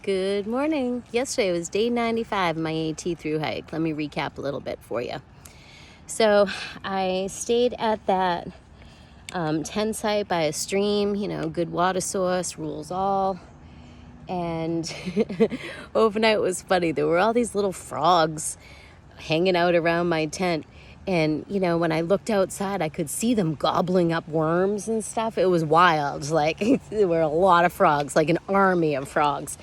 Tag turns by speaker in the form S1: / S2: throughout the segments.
S1: Good morning. Yesterday was day 95 of my AT through hike. Let me recap a little bit for you. So I stayed at that tent site by a stream, good water source, rules all. And overnight was funny. There were all these little frogs hanging out around my tent. And, when I looked outside, I could see them gobbling up worms and stuff. It was wild. Like, there were a lot of frogs, like an army of frogs.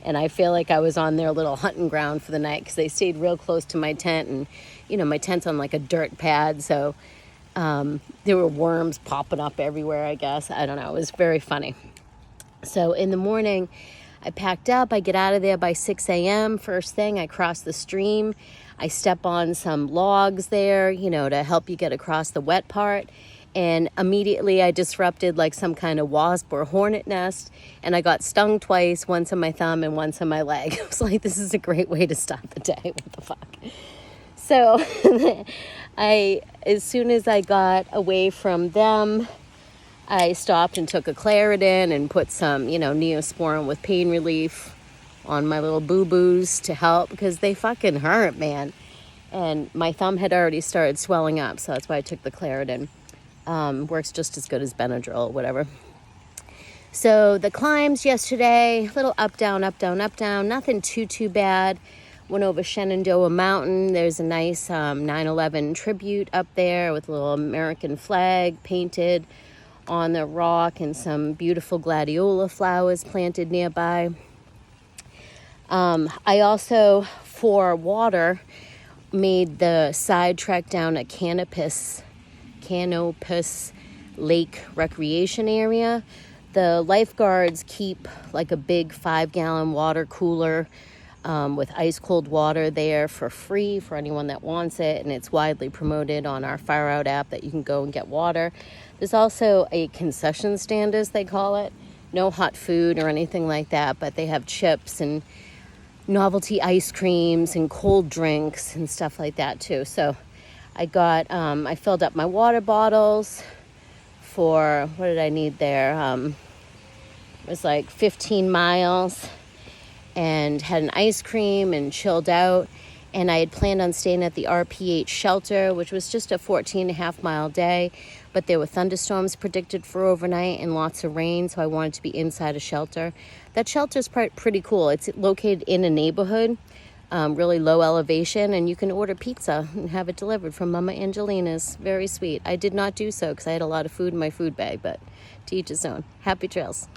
S1: And I feel like I was on their little hunting ground for the night because they stayed real close to my tent. And, my tent's on like a dirt pad. So there were worms popping up everywhere, I guess. I don't know. It was very funny. So in the morning, I packed up. I get out of there by 6 a.m. First thing, I cross the stream. I step on some logs there, to help you get across the wet part. And immediately I disrupted like some kind of wasp or hornet nest. And I got stung twice, once on my thumb and once on my leg. I was like, this is a great way to start the day. What the fuck? So as soon as I got away from them, I stopped and took a Claritin and put some, Neosporin with pain relief on my little boo-boos to help because they fucking hurt, man. And my thumb had already started swelling up, so that's why I took the Claritin. Works just as good as Benadryl or whatever. So the climbs yesterday, a little up, down, up, down, up, down. Nothing too bad. Went over Shannondoa Mountain. There's a nice 9/11 tribute up there with a little American flag painted on the rock and some beautiful gladiola flowers planted nearby. I also, for water, made the side trek down a Canopus Lake recreation area. The lifeguards keep like a big 5-gallon water cooler with ice cold water there for free for anyone that wants it, and it's widely promoted on our Fire Out app that you can go and get water. There's also a concession stand, as they call it. No hot food or anything like that, but they have chips and novelty ice creams and cold drinks and stuff like that too. So I filled up my water bottles for, what did I need there? It was like 15 miles and had an ice cream and chilled out. And I had planned on staying at the RPH shelter, which was just a 14.5-mile day. But there were thunderstorms predicted for overnight and lots of rain, so I wanted to be inside a shelter. That shelter's pretty cool. It's located in a neighborhood, really low elevation, and you can order pizza and have it delivered from Mama Angelina's. Very sweet. I did not do so because I had a lot of food in my food bag, but to each his own. Happy trails.